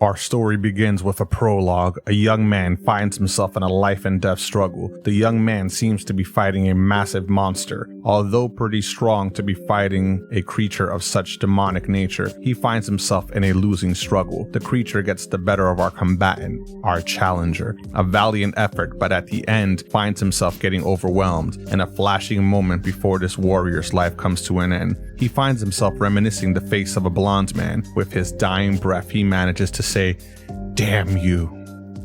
Our story begins with a prologue. A young man finds himself in a life and death struggle. The young man seems to be fighting a massive monster. Although pretty strong to be fighting a creature of such demonic nature, he finds himself in a losing struggle. The creature gets the better of our combatant, our challenger. A valiant effort, but at the end finds himself getting overwhelmed. In a flashing moment before this warrior's life comes to an end, he finds himself reminiscing the face of a blonde man. With his dying breath, he manages to say, "Damn you."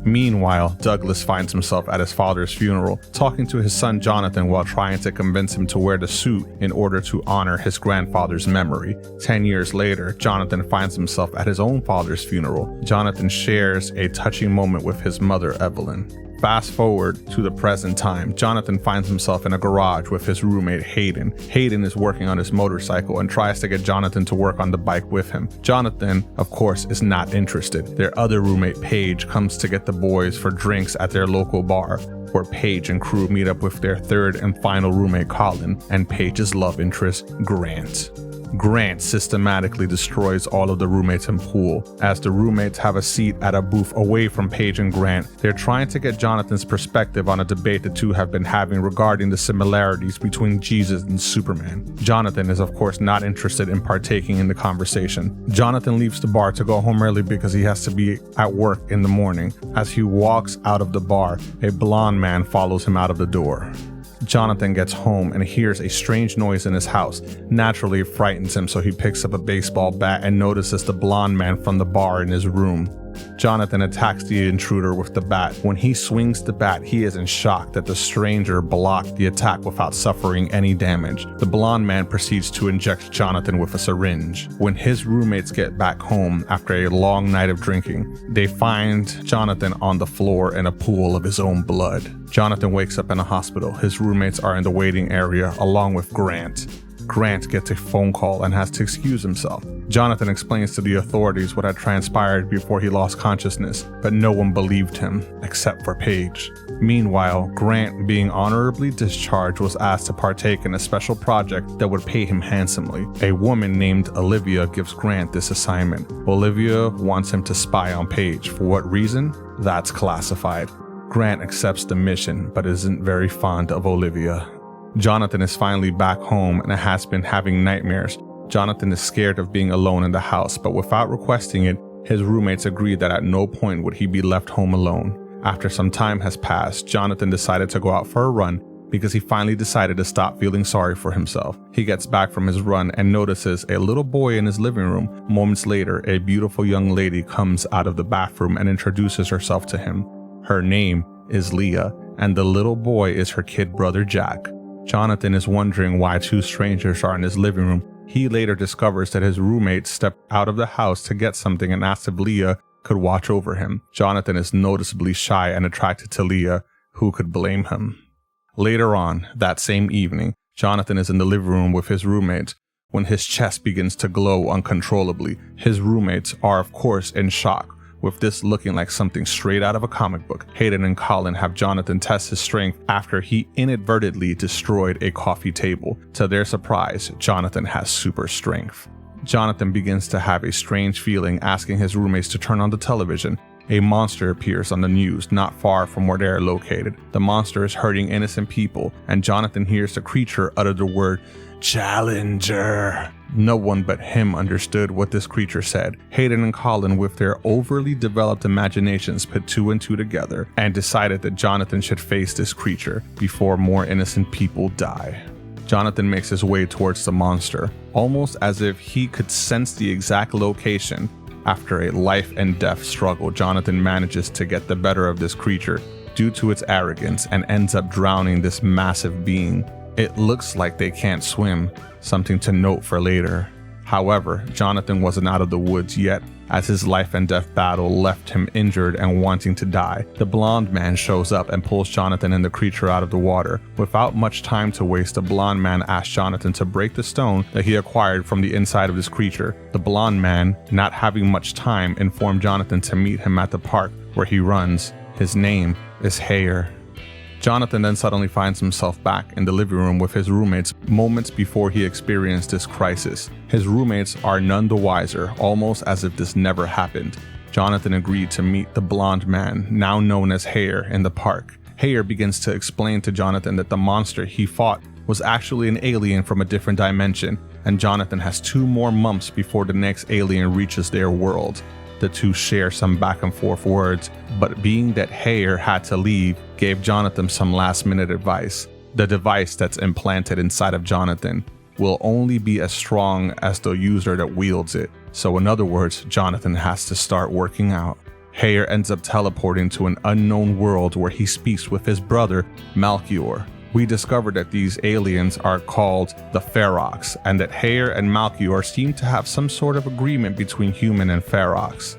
Meanwhile, Douglas finds himself at his father's funeral, talking to his son Jonathan while trying to convince him to wear the suit in order to honor his grandfather's memory. 10 years later, Jonathan finds himself at his own father's funeral. Jonathan shares a touching moment with his mother, Evelyn. Fast forward to the present time, Jonathan finds himself in a garage with his roommate Hayden. Hayden is working on his motorcycle and tries to get Jonathan to work on the bike with him. Jonathan, of course, is not interested. Their other roommate Paige comes to get the boys for drinks at their local bar, where Paige and crew meet up with their third and final roommate Colin and Paige's love interest, Grant. Grant systematically destroys all of the roommates in pool. As the roommates have a seat at a booth away from Paige and Grant, they're trying to get Jonathan's perspective on a debate the two have been having regarding the similarities between Jesus and Superman. Jonathan is of course not interested in partaking in the conversation. Jonathan leaves the bar to go home early because he has to be at work in the morning. As he walks out of the bar, a blonde man follows him out of the door. Jonathan gets home and hears a strange noise in his house. Naturally, it frightens him, so he picks up a baseball bat and notices the blonde man from the bar in his room. Jonathan attacks the intruder with the bat. When he swings the bat, he is in shock that the stranger blocked the attack without suffering any damage. The blonde man proceeds to inject Jonathan with a syringe. When his roommates get back home after a long night of drinking, they find Jonathan on the floor in a pool of his own blood. Jonathan wakes up in a hospital. His roommates are in the waiting area along with Grant. Grant gets a phone call and has to excuse himself. Jonathan explains to the authorities what had transpired before he lost consciousness, but no one believed him, except for Paige. Meanwhile, Grant, being honorably discharged, was asked to partake in a special project that would pay him handsomely. A woman named Olivia gives Grant this assignment. Olivia wants him to spy on Paige. For what reason? That's classified. Grant accepts the mission, but isn't very fond of Olivia. Jonathan is finally back home and has been having nightmares. Jonathan is scared of being alone in the house, but without requesting it, his roommates agree that at no point would he be left home alone. After some time has passed, Jonathan decided to go out for a run because he finally decided to stop feeling sorry for himself. He gets back from his run and notices a little boy in his living room. Moments later, a beautiful young lady comes out of the bathroom and introduces herself to him. Her name is Leah, and the little boy is her kid brother Jack. Jonathan is wondering why two strangers are in his living room. He later discovers that his roommate stepped out of the house to get something and asked if Leah could watch over him. Jonathan is noticeably shy and attracted to Leah. Who could blame him? Later on, that same evening, Jonathan is in the living room with his roommates when his chest begins to glow uncontrollably. His roommates are of course in shock, with this looking like something straight out of a comic book. Hayden and Colin have Jonathan test his strength after he inadvertently destroyed a coffee table. To their surprise, Jonathan has super strength. Jonathan begins to have a strange feeling, asking his roommates to turn on the television. A monster appears on the news not far from where they are located. The monster is hurting innocent people, and Jonathan hears the creature utter the word "Challenger." No one but him understood what this creature said. Hayden and Colin, with their overly developed imaginations, put two and two together and decided that Jonathan should face this creature before more innocent people die. Jonathan makes his way towards the monster, almost as if he could sense the exact location. After a life and death struggle, Jonathan manages to get the better of this creature due to its arrogance and ends up drowning this massive being. It looks like they can't swim, something to note for later. However, Jonathan wasn't out of the woods yet, as his life and death battle left him injured and wanting to die. The blonde man shows up and pulls Jonathan and the creature out of the water. Without much time to waste, the blonde man asks Jonathan to break the stone that he acquired from the inside of this creature. The blonde man, not having much time, informed Jonathan to meet him at the park where he runs. His name is Hayer. Jonathan then suddenly finds himself back in the living room with his roommates moments before he experienced this crisis. His roommates are none the wiser, almost as if this never happened. Jonathan agreed to meet the blonde man, now known as Hare, in the park. Hare begins to explain to Jonathan that the monster he fought was actually an alien from a different dimension, and Jonathan has 2 more months before the next alien reaches their world. The two share some back and forth words, but being that Hare had to leave, gave Jonathan some last-minute advice. The device that's implanted inside of Jonathan will only be as strong as the user that wields it. So in other words, Jonathan has to start working out. Hare ends up teleporting to an unknown world where he speaks with his brother, Malchior. We discovered that these aliens are called the Ferox, and that Hare and Malchior seem to have some sort of agreement between human and Ferox.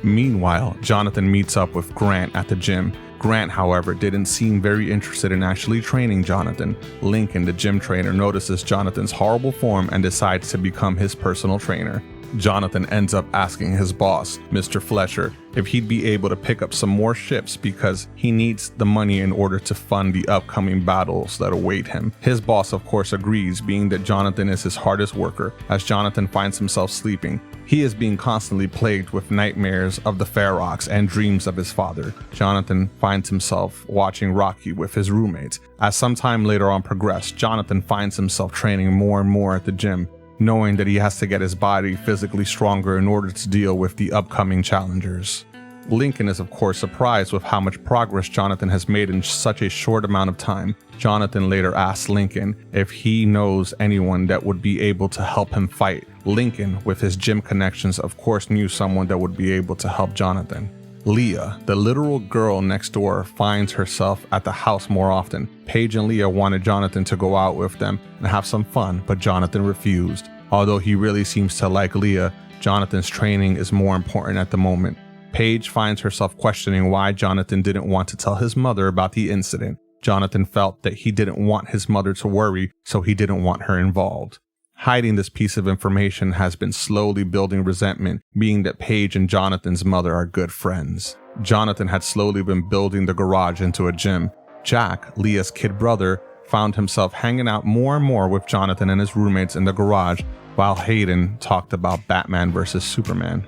Meanwhile, Jonathan meets up with Grant at the gym. Grant, however, didn't seem very interested in actually training Jonathan. Lincoln, the gym trainer, notices Jonathan's horrible form and decides to become his personal trainer. Jonathan ends up asking his boss, Mr. Fletcher, if he'd be able to pick up some more ships because he needs the money in order to fund the upcoming battles that await him. His boss, of course, agrees, being that Jonathan is his hardest worker. As Jonathan finds himself sleeping, he is being constantly plagued with nightmares of the Ferox and dreams of his father. Jonathan finds himself watching Rocky with his roommates. As some time later on progressed, Jonathan finds himself training more and more at the gym, knowing that he has to get his body physically stronger in order to deal with the upcoming challengers. Lincoln is of course surprised with how much progress Jonathan has made in such a short amount of time. Jonathan later asks Lincoln if he knows anyone that would be able to help him fight. Lincoln, with his gym connections, of course knew someone that would be able to help Jonathan. Leah, the literal girl next door, finds herself at the house more often. Paige and Leah wanted Jonathan to go out with them and have some fun, but Jonathan refused. Although he really seems to like Leah, Jonathan's training is more important at the moment. Paige finds herself questioning why Jonathan didn't want to tell his mother about the incident. Jonathan felt that he didn't want his mother to worry, so he didn't want her involved. Hiding this piece of information has been slowly building resentment, being that Paige and Jonathan's mother are good friends. Jonathan had slowly been building the garage into a gym. Jack, Leah's kid brother, found himself hanging out more and more with Jonathan and his roommates in the garage, while Hayden talked about Batman versus Superman.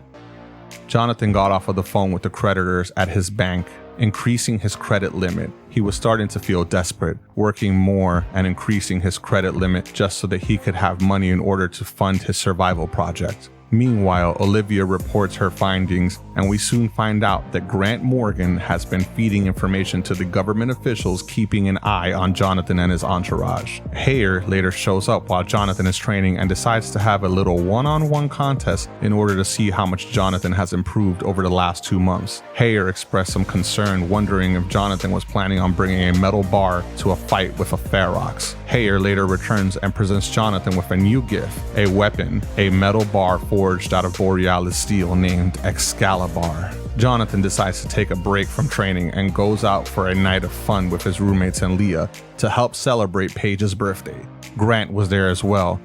Jonathan got off of the phone with the creditors at his bank, increasing his credit limit. He was starting to feel desperate, working more and increasing his credit limit just so that he could have money in order to fund his survival project. Meanwhile, Olivia reports her findings, and we soon find out that Grant Morgan has been feeding information to the government officials, keeping an eye on Jonathan and his entourage. Hare later shows up while Jonathan is training and decides to have a little one-on-one contest in order to see how much Jonathan has improved over the last 2 months. Hare expressed some concern, wondering if Jonathan was planning on bringing a metal bar to a fight with a Ferox. Hare later returns and presents Jonathan with a new gift, a weapon, a metal bar forged out of Borealis steel named Excalibur. Jonathan decides to take a break from training and goes out for a night of fun with his roommates and Leah to help celebrate Paige's birthday. Grant was there as well.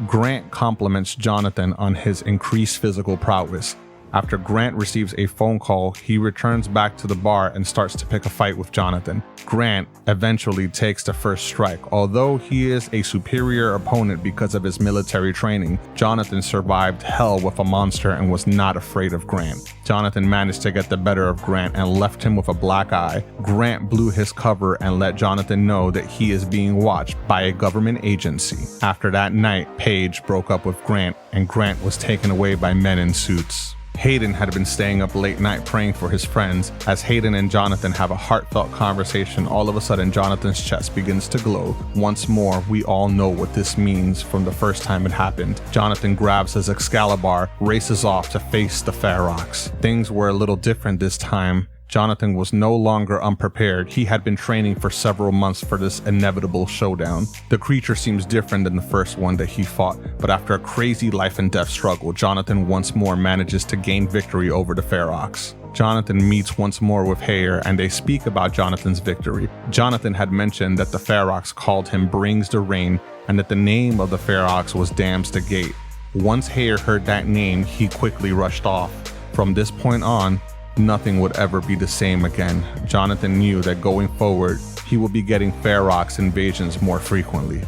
Grant compliments Jonathan on his increased physical prowess. After Grant receives a phone call, he returns back to the bar and starts to pick a fight with Jonathan. Grant eventually takes the first strike. Although he is a superior opponent because of his military training, Jonathan survived hell with a monster and was not afraid of Grant. Jonathan managed to get the better of Grant and left him with a black eye. Grant blew his cover and let Jonathan know that he is being watched by a government agency. After that night, Paige broke up with Grant, and Grant was taken away by men in suits. Hayden had been staying up late night praying for his friends. As Hayden and Jonathan have a heartfelt conversation, all of a sudden Jonathan's chest begins to glow. Once more, we all know what this means from the first time it happened. Jonathan grabs his Excalibur, races off to face the Ferox. Things were a little different this time. Jonathan was no longer unprepared. He had been training for several months for this inevitable showdown. The creature seems different than the first one that he fought, but after a crazy life and death struggle, Jonathan once more manages to gain victory over the Ferox. Jonathan meets once more with Hare, and they speak about Jonathan's victory. Jonathan had mentioned that the Ferox called him Brings the Rain, and that the name of the Ferox was Dams the Gate. Once Hare heard that name, he quickly rushed off. From this point on, nothing would ever be the same again. Jonathan knew that going forward, he would be getting Ferox invasions more frequently.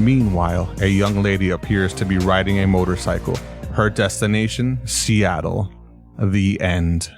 Meanwhile, a young lady appears to be riding a motorcycle. Her destination, Seattle. The end.